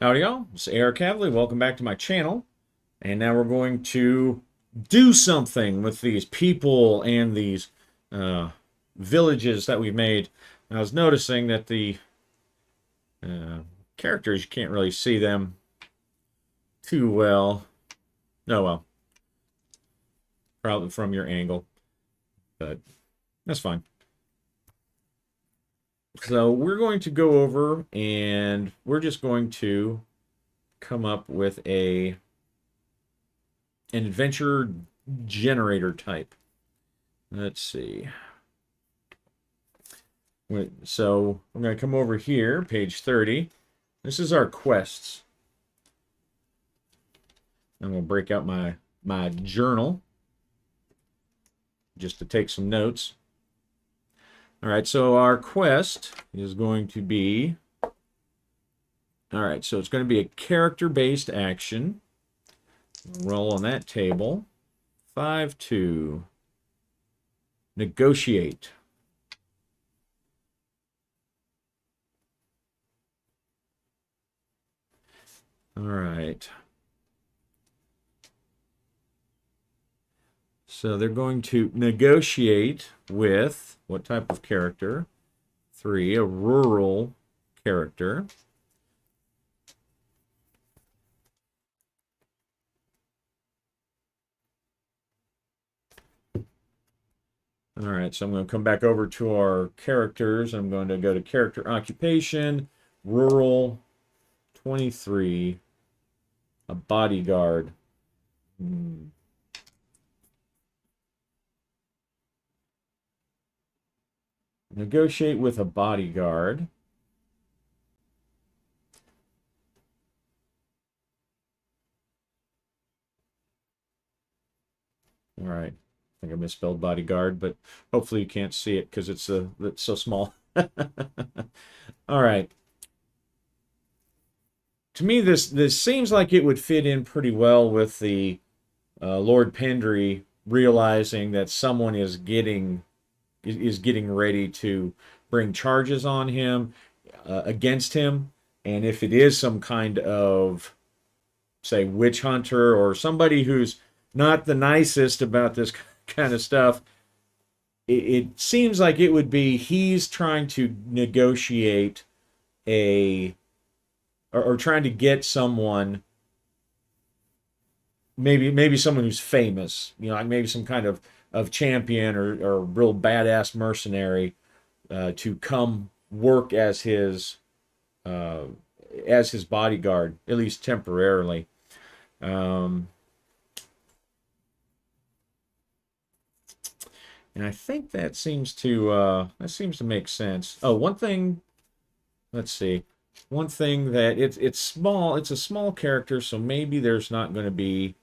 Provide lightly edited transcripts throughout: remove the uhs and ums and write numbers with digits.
Howdy y'all, it's AR Cavalier. Welcome back to my channel. And now we're going to do something with these people and these villages that we've made. And I was noticing that the characters, you can't really see them too well. No, well, probably from your angle, but that's fine. So we're going to go over and we're just going to come up with an adventure generator type. Let's see. So I'm going to come over here, page 30. This is our quests. I'm going to break out my journal just to take some notes. All right, so our quest is going to be, all right, so it's going to be a character-based action. Roll on that table. 5-2. Negotiate. All right. So they're going to negotiate with what type of character? 3, a rural character. All right, so I'm going to come back over to our characters. I'm going to go to character occupation, rural, 23, a bodyguard. Negotiate with a bodyguard. All right. I think I misspelled bodyguard, but hopefully you can't see it because it's so small. All right. To me, this seems like it would fit in pretty well with the Lord Pendry realizing that someone is getting ready to bring charges on him, against him, and if it is some kind of, say, witch hunter or somebody who's not the nicest about this kind of stuff, it seems like it would be he's trying to negotiate or trying to get someone, maybe someone who's famous, like maybe some kind of champion or real badass mercenary, to come work as his bodyguard, at least temporarily. And I think that seems to make sense. Oh, one thing. Let's see. One thing that it's small. It's a small character, so maybe there's not going to be.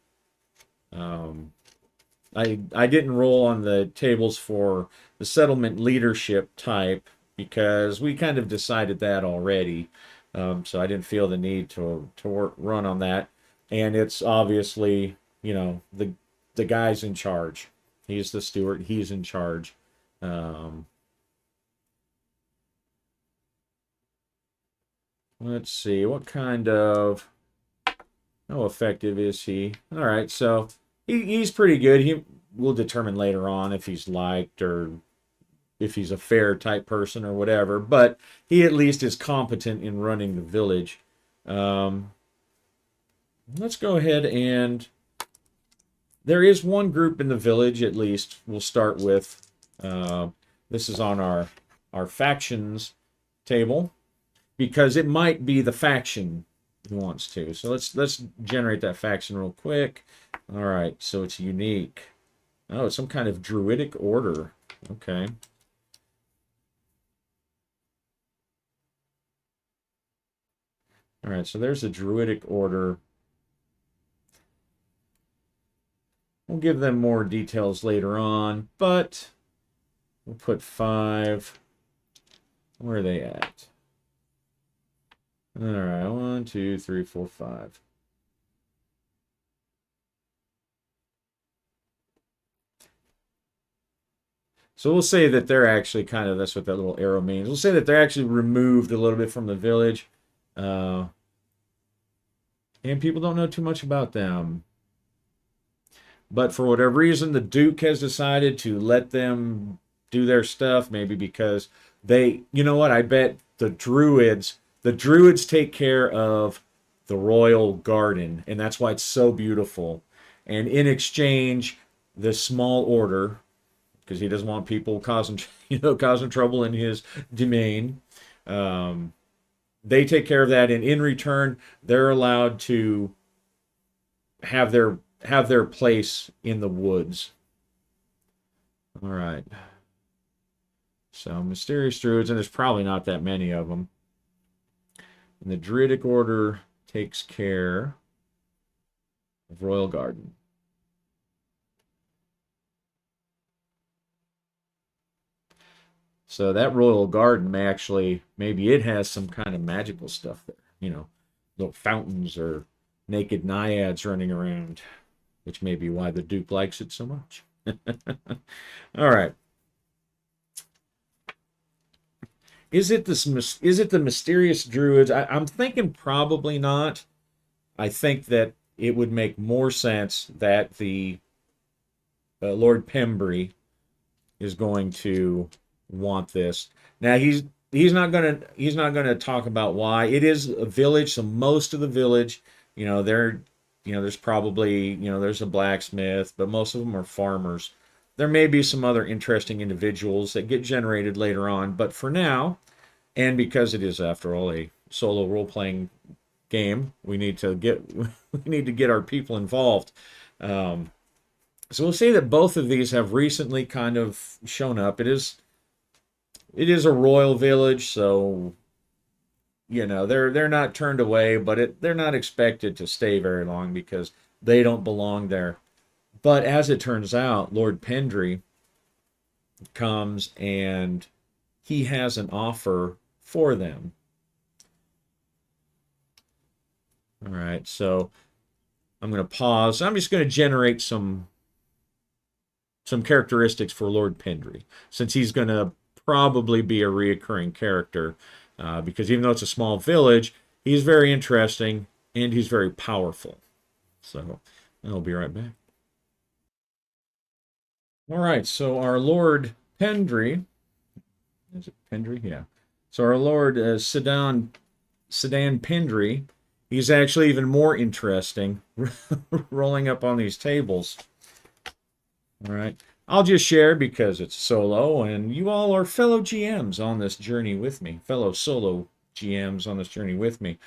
I didn't roll on the tables for the settlement leadership type because we kind of decided that already. So I didn't feel the need to run on that. And it's obviously, the guy's in charge. He's the steward. He's in charge. Let's see. What kind of... How effective is he? All right, so he's pretty good. We'll determine later on if he's liked or if he's a fair type person or whatever. But he at least is competent in running the village. Let's go ahead and... There is one group in the village, at least, we'll start with. This is on our factions table, because it might be the faction who wants to. So let's generate that faction real quick. All right, so it's unique. Oh, it's some kind of druidic order. Okay. All right, so there's a druidic order. We'll give them more details later on, but we'll put 5. Where are they at? All right, 1, 2, 3, 4, 5. So we'll say that they're actually kind of, that's what that little arrow means. We'll say that they're actually removed a little bit from the village. and people don't know too much about them. But for whatever reason, the Duke has decided to let them do their stuff, maybe because they, you know what, I bet the druids take care of the royal garden, and that's why it's so beautiful. And in exchange, the small order, because he doesn't want people causing, causing trouble in his domain, um, they take care of that, and in return, they're allowed to have their place in the woods. All right. So mysterious druids, and there's probably not that many of them. And the Druidic Order takes care of Royal Garden. So that Royal Garden maybe it has some kind of magical stuff there. Little fountains or naked naiads running around, which may be why the Duke likes it so much. All right. Is it the mysterious druids? I'm thinking probably not. I think that it would make more sense that the Lord Pembry is going to want this. Now he's not gonna talk about why. It is a village, so most of the village, there's probably there's a blacksmith, but most of them are farmers. There may be some other interesting individuals that get generated later on, but for now, and because it is after all a solo role playing game, we need to get our people involved. So we'll say that both of these have recently kind of shown up. It is a royal village, so they're not turned away, but they're not expected to stay very long because they don't belong there. But as it turns out, Lord Pendry comes and he has an offer for them. All right, so I'm going to pause. I'm just going to generate some characteristics for Lord Pendry, since he's going to probably be a reoccurring character, because even though it's a small village, he's very interesting and he's very powerful. So I'll be right back. All right, so our Lord Pendry, is it Pendry? Yeah. So our Lord Sedan Pendry, he's actually even more interesting, rolling up on these tables. All right. I'll just share because it's solo, and you all are fellow GMs on this journey with me, fellow solo GMs on this journey with me.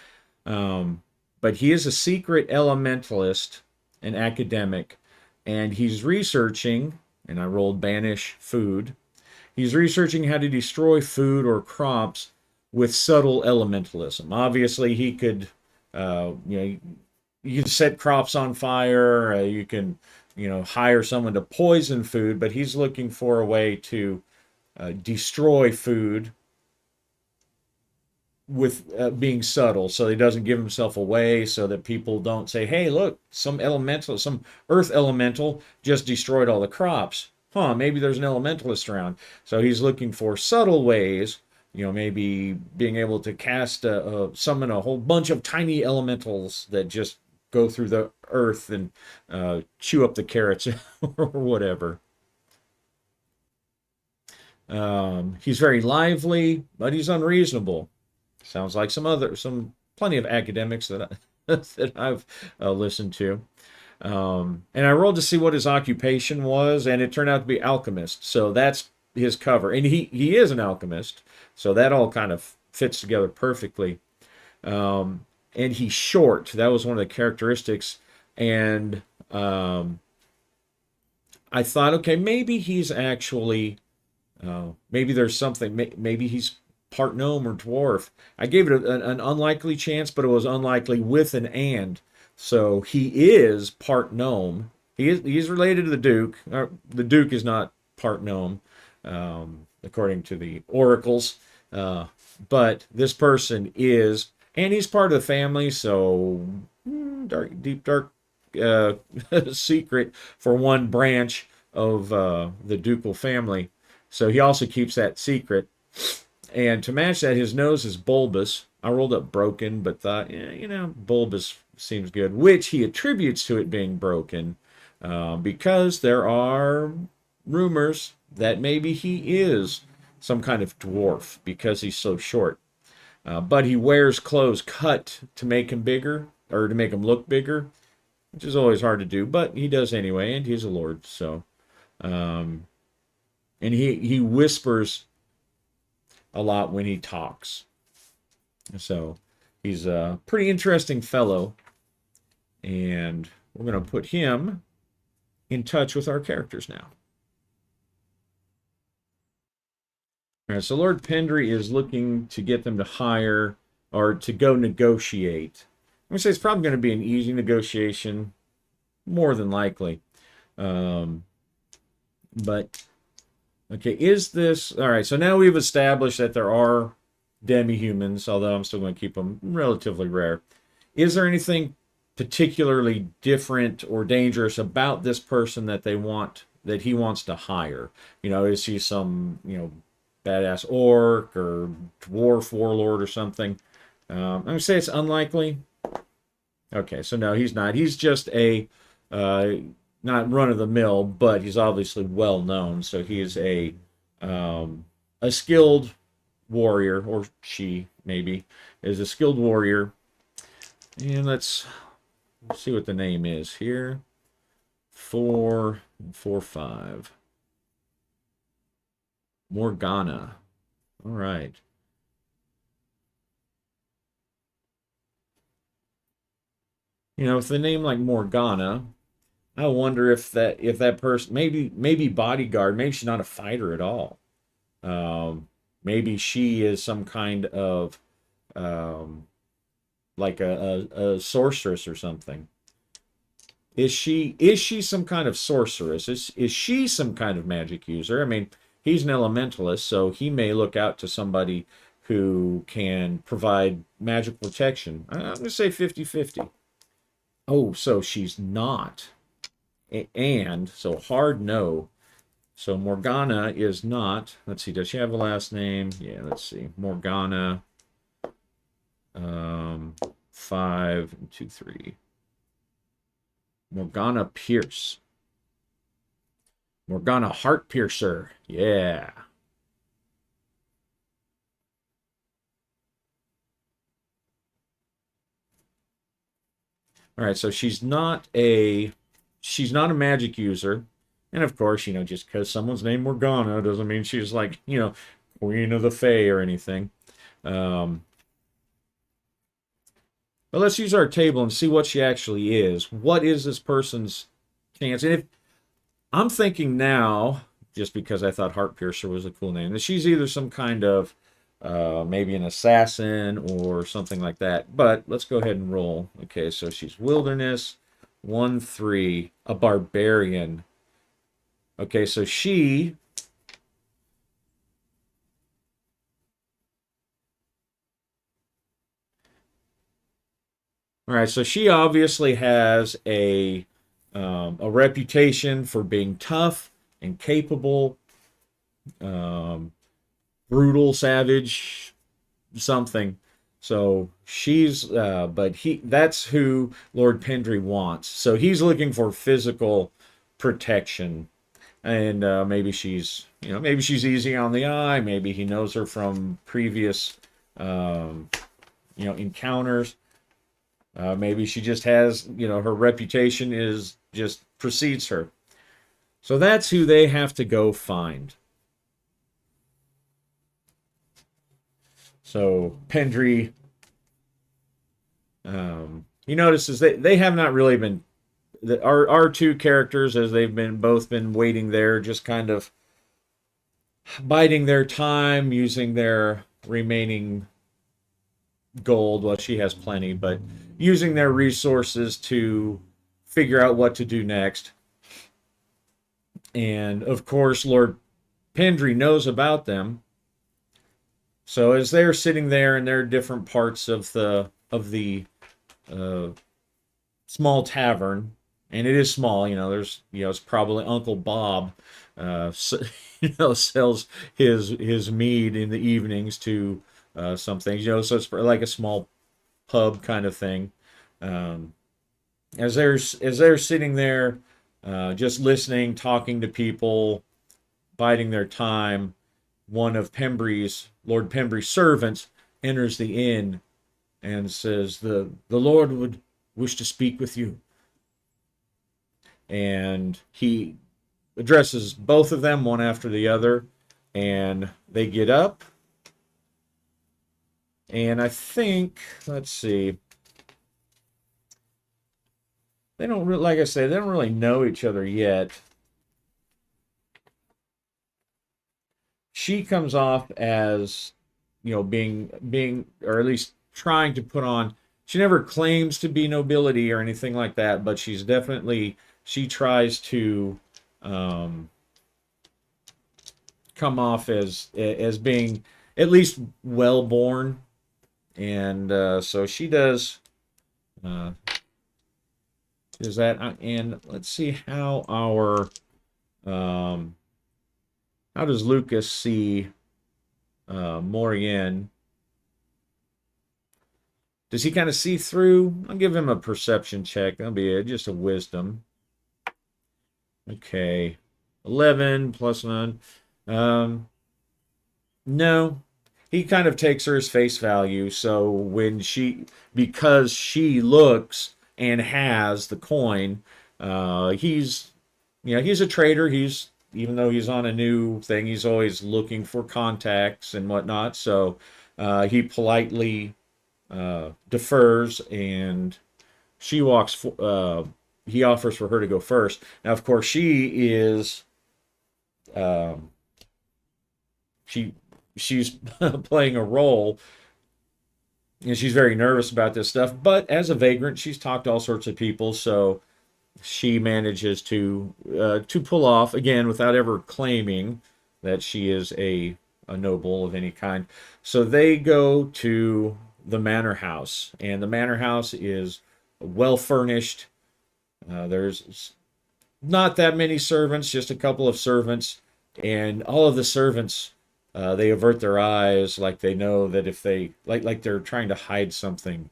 But he is a secret elementalist, an academic, and he's researching, and I rolled banish food. He's researching how to destroy food or crops with subtle elementalism. Obviously, he could, you can set crops on fire. You can, hire someone to poison food, but he's looking for a way to destroy food with being subtle, so he doesn't give himself away, so that people don't say, "Hey, look, some earth elemental just destroyed all the crops. Huh? Maybe there's an elementalist around." So he's looking for subtle ways. Maybe being able to summon a whole bunch of tiny elementals that just go through the earth and chew up the carrots or whatever. He's very lively, but he's unreasonable. Sounds like plenty of academics that I've listened to. And I rolled to see what his occupation was, and it turned out to be alchemist. So that's his cover, and he is an alchemist. So that all kind of fits together perfectly. And he's short. That was one of the characteristics. And I thought, okay, maybe he's actually, maybe there's something. Maybe he's part gnome or dwarf. I gave it an unlikely chance, but it was unlikely with an and. So he is part gnome. He's related to the Duke. The Duke is not part gnome, according to the oracles. But this person is, and he's part of the family. So deep dark secret for one branch of the ducal family. So he also keeps that secret. And to match that, his nose is bulbous. I rolled up broken, but thought, bulbous seems good, which he attributes to it being broken because there are rumors that maybe he is some kind of dwarf because he's so short. But he wears clothes cut to make him bigger or to make him look bigger, which is always hard to do, but he does anyway, and he's a lord. So, um, and he whispers a lot when he talks. So he's a pretty interesting fellow, and we're going to put him in touch with our characters now. All right, so Lord Pendry is looking to get them to hire or to go negotiate. I'm going to say it's probably going to be an easy negotiation, more than likely. But, okay, is this... All right, so now we've established that there are demi-humans, although I'm still going to keep them relatively rare. Is there anything particularly different or dangerous about this person that he wants to hire? You know, is he some, badass orc or dwarf warlord or something? I'm going to say it's unlikely. Okay, so no, he's not. He's just not run-of-the-mill, but he's obviously well-known. So he is a skilled warrior, or she, maybe, is a skilled warrior. And let's see what the name is here. 445. Morgana. All right. With a name like Morgana, I wonder if that person, maybe bodyguard, maybe she's not a fighter at all. Maybe she is some kind of like a sorceress or something. Is she some kind of sorceress? Is she some kind of magic user? I mean, he's an elementalist, so he may look out to somebody who can provide magic protection. I'm going to say 50-50. Oh, so she's not. And, so hard no. So Morgana is not. Let's see, does she have a last name? Yeah, let's see. Morgana. 5, 2, 3. Morgana Pierce. Morgana Heart Piercer. Yeah. All right, so she's not a magic user. And of course, just because someone's named Morgana doesn't mean she's like, Queen of the Fae or anything. But let's use our table and see what she actually is. What is this person's chance? And if I'm thinking now, just because I thought Heart Piercer was a cool name, that she's either some kind of maybe an assassin or something like that. But let's go ahead and roll. Okay, so she's Wilderness, 1-3, a barbarian. Okay, so she... All right, so she obviously has a reputation for being tough and capable, brutal, savage, something. So she's, that's who Lord Pendry wants. So he's looking for physical protection, and maybe she's easy on the eye. Maybe he knows her from previous, encounters. Maybe she just has, her reputation just precedes her. So that's who they have to go find. So Pendry, he notices they have not really been, our two characters, as they've both been waiting there, just kind of biding their time, using their remaining gold. Well, she has plenty, but using their resources to figure out what to do next. And of course, Lord Pendry knows about them. So as they're sitting there in their different parts of the small tavern, and it is small, there's it's probably Uncle Bob, sells his mead in the evenings to some things, so it's like a small pub kind of thing. Um, as they're sitting there, just listening, talking to people, biding their time, one of Lord Pembry's servants enters the inn and says, the Lord would wish to speak with you. And he addresses both of them one after the other, and they get up. And I think, let's see, they don't really, like I say, they don't really know each other yet. She comes off as, being, or at least trying to put on. She never claims to be nobility or anything like that, but she tries to um, come off as being at least well born, and so she does. Uh, is that and let's see um, how does Lucas see Morgan? Does he kind of see through? I'll give him a perception check. That'll be just a wisdom. Okay, 11 plus none. No, he kind of takes her as face value. So because she looks and has the coin, he's a trader. Even though he's on a new thing, he's always looking for contacts and whatnot. So he politely defers, and she walks. He offers for her to go first. Now, of course, she is. Um, she she's playing a role, and she's very nervous about this stuff. But as a vagrant, she's talked to all sorts of people, so she manages to pull off again without ever claiming that she is a noble of any kind. So they go to the manor house, and the manor house is well furnished. There's not that many servants, just a couple of servants, and all of the servants they avert their eyes like they know that if they like they're trying to hide something.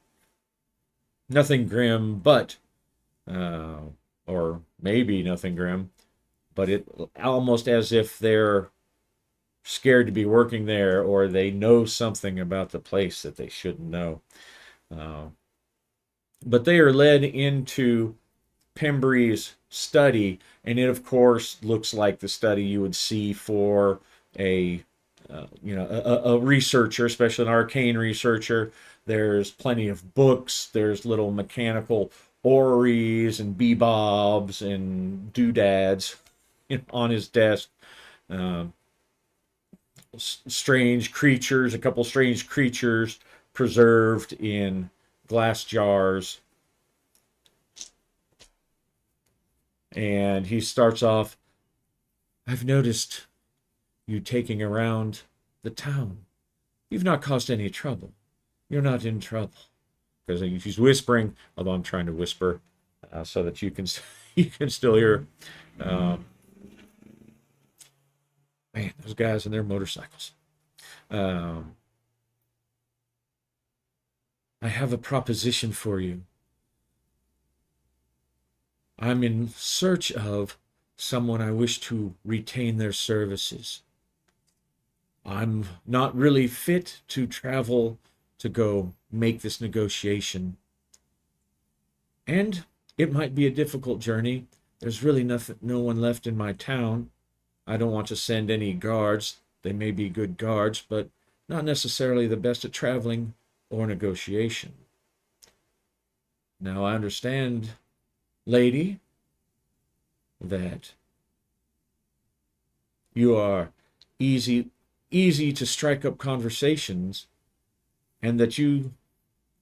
Nothing grim, but uh, or maybe nothing grim, but it almost as if they're scared to be working there, or they know something about the place that they shouldn't know. Uh, but they are led into Pembry's study, and it of course looks like the study you would see for a a researcher, especially an arcane researcher. There's plenty of books. There's little mechanical orreries and bebobs and doodads on his desk. Um, Strange creatures, a couple strange creatures preserved in glass jars. And he starts off, I've noticed you taking around the town. You've not caused any trouble. You're not in trouble. Because he's whispering, although I'm trying to whisper so that you can you can still hear. Um, Man, those guys and their motorcycles. Um, I have a proposition for you. I'm in search of someone I wish to retain their services. I'm not really fit to travel to go make this negotiation. And it might be a difficult journey. There's really no one left in my town. I don't want to send any guards. They may be good guards, but not necessarily the best at traveling or negotiation. Now, I understand, lady, that you are easy to strike up conversations, and that you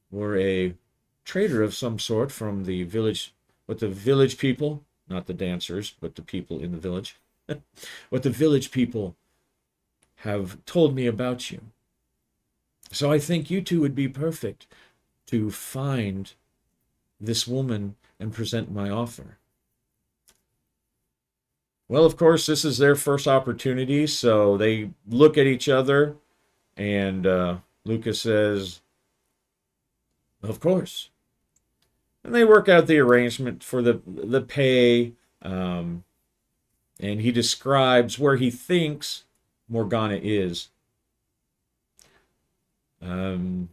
were a trader of some sort from the village, what the village people, not the dancers, but the people in the village, what the village people have told me about you. So I think you two would be perfect to find this woman and present my offer. Well, of course, this is their first opportunity, so they look at each other, and Lucas says, of course. And they work out the arrangement for the pay. Um, and he describes where he thinks Morgana is. Um,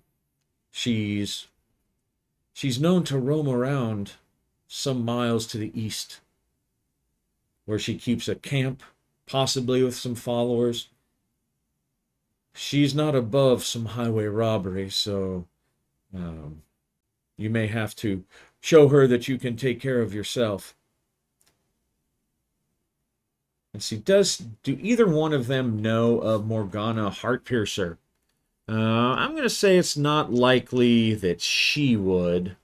she's known to roam around some miles to the east, where she keeps a camp, possibly with some followers. She's not above some highway robbery, so um, you may have to show her that you can take care of yourself. And see, do either one of them know of Morgana Heartpiercer? I'm going to say it's not likely that she would.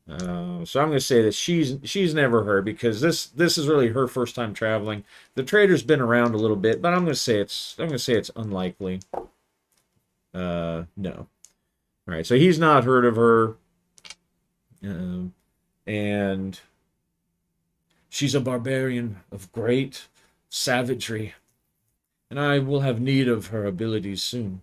So I'm going to say that she's never heard, because this is really her first time traveling. The trader's been around a little bit, but I'm going to say it's unlikely. No. All right, so he's not heard of her, and she's a barbarian of great savagery, and I will have need of her abilities soon.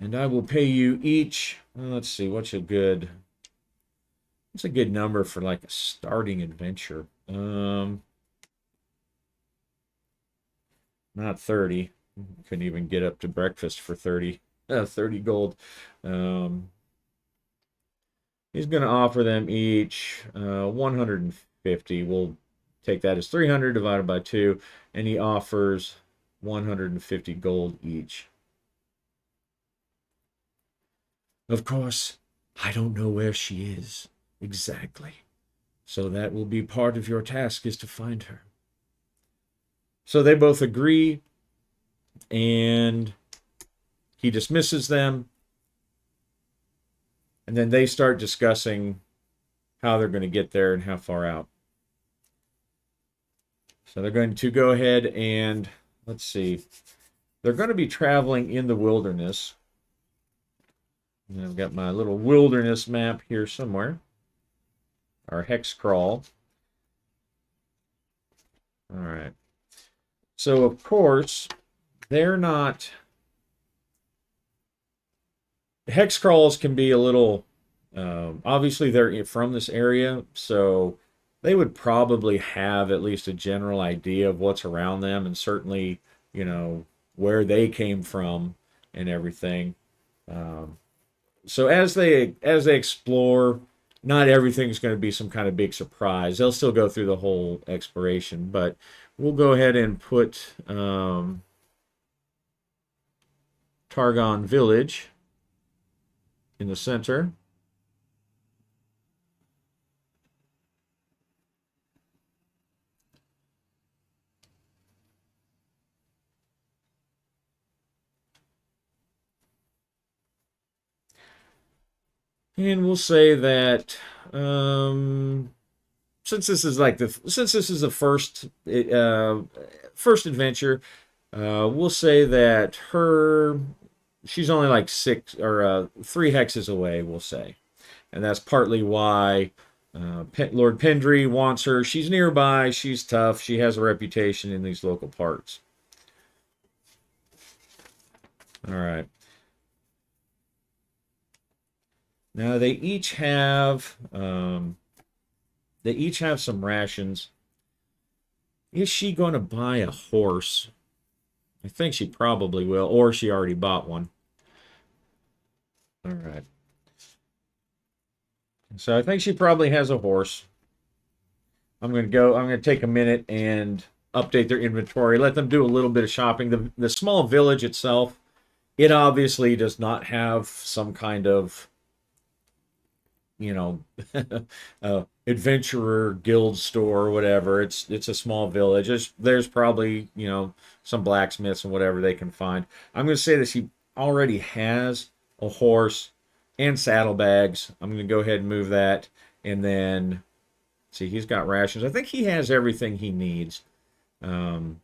And I will pay you each. Let's see, what's a good number for like a starting adventure? Not 30. Couldn't even get up to breakfast for 30. 30 gold. He's going to offer them each 150. We'll take that as 300 divided by 2, and he offers 150 gold each. Of course, I don't know where she is exactly, so that will be part of your task, is to find her. So they both agree, and he dismisses them, and then they start discussing how they're going to get there and how far out. So they're going to go ahead and, let's see, they're going to be traveling in the wilderness. And I've got my little wilderness map here somewhere. Our hex crawl. All right. So, of course, they're not... Hex crawls can be a little... obviously, they're from this area, so they would probably have at least a general idea of what's around them, and certainly, you know, where they came from and everything. So as they explore, not everything's going to be some kind of big surprise. They'll still go through the whole exploration, but we'll go ahead and put Targon Village in the center. And we'll say that since this is the first adventure, we'll say that she's only like 6 or 3 hexes away, we'll say, and that's partly why Lord Pendry wants her. She's nearby. She's tough. She has a reputation in these local parts. All right. Now they each have some rations. Is she going to buy a horse? I think she probably will, or she already bought one. All right. So I think she probably has a horse. I'm going to take a minute and update their inventory, let them do a little bit of shopping. The small village itself, it obviously does not have some kind of, you know, adventurer guild store or whatever. It's a small village. There's probably, you know, some blacksmiths and whatever they can find. I'm going to say that she already has a horse and saddlebags. I'm going to go ahead and move that, and then see, he's got rations. I think he has everything he needs. And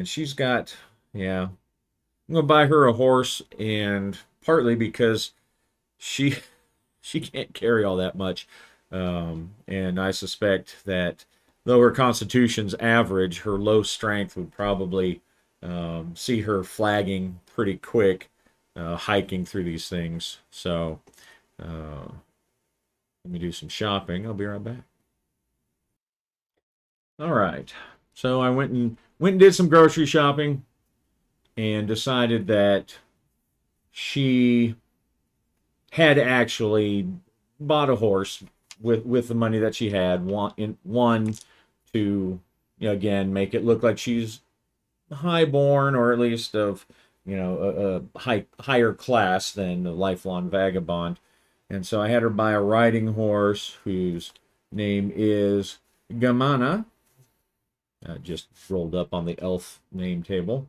she's got, yeah, I'm going to buy her a horse, and partly because she can't carry all that much. And I suspect that though her constitution's average, her low strength would probably see her flagging pretty quick. hiking through these things. So let me do some shopping. I'll be right back. All right. So I went and did some grocery shopping and decided that she had actually bought a horse with the money that she had. One to, you know, again, make it look like she's highborn, or at least of, you know, a higher class than the lifelong vagabond. And so I had her buy a riding horse whose name is Gamana. Just rolled up on the elf name table.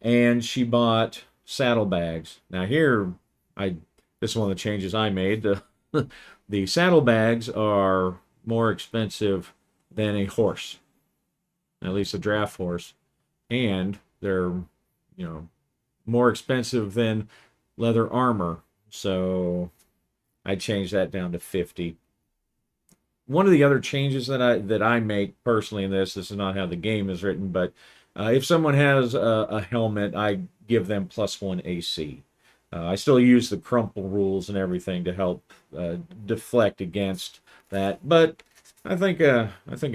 And she bought saddlebags. Now here, I this is one of the changes I made. The saddlebags are more expensive than a horse, at least a draft horse, and they're, you know, more expensive than leather armor. So I changed that down to 50. One of the other changes that I make personally in this is not how the game is written, but if someone has a helmet, I give them +1 AC. I still use the crumple rules and everything to help deflect against that, but I think a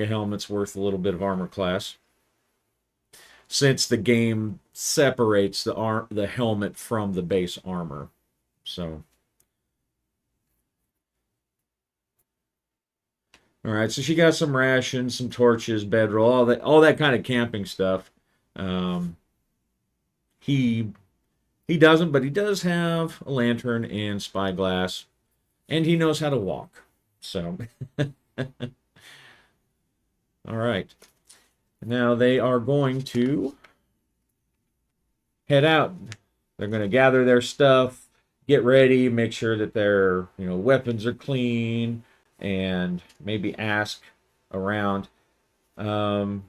helmet's worth a little bit of armor class, since the game separates the helmet from the base armor. So, all right, so she got some rations, some torches, bedroll, all that kind of camping stuff. Um, he he doesn't, but he does have a lantern and spyglass, and he knows how to walk. So, all right. Now they are going to head out. They're going to gather their stuff, get ready, make sure that their, you know, weapons are clean, and maybe ask around. Um,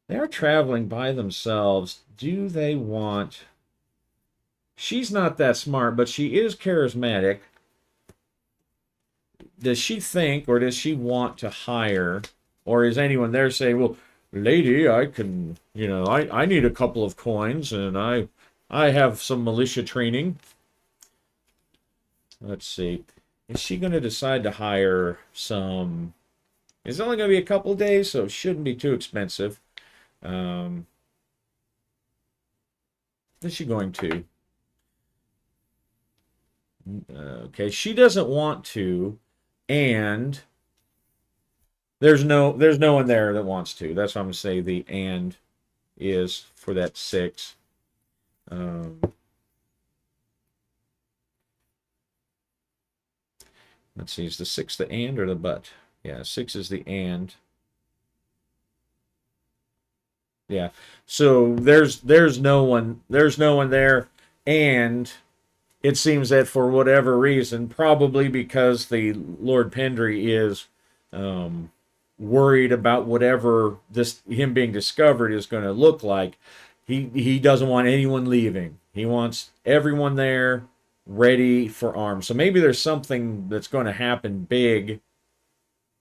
they're traveling by themselves. Do they want? She's not that smart, but she is charismatic. Does she think, or does she want to hire, or is anyone there saying, well, lady, I can, you know, I need a couple of coins, and I have some militia training. Let's see. Is she going to decide to hire some? It's only going to be a couple of days, so it shouldn't be too expensive. Um, is she going to? Okay, she doesn't want to, and there's no one there that wants to. That's why I'm gonna say the and is for that 6. Um, let's see, is the 6 the and or the but? Yeah, 6 is the and. Yeah. So there's no one there, and it seems that for whatever reason, probably because the Lord Pendry is um, worried about whatever this him being discovered is going to look like, he doesn't want anyone leaving. He wants everyone there ready for arms. So maybe there's something that's going to happen big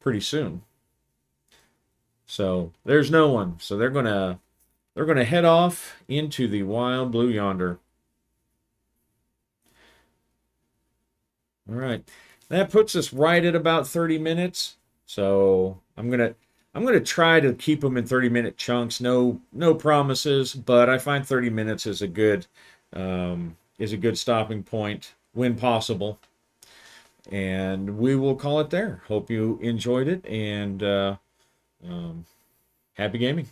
pretty soon. So there's no one. So they're gonna head off into the wild blue yonder. All right. That puts us right at about 30 minutes. So I'm gonna try to keep them in 30-minute chunks. No promises, but I find 30 minutes is a good stopping point when possible. And we will call it there. Hope you enjoyed it, and um, happy gaming.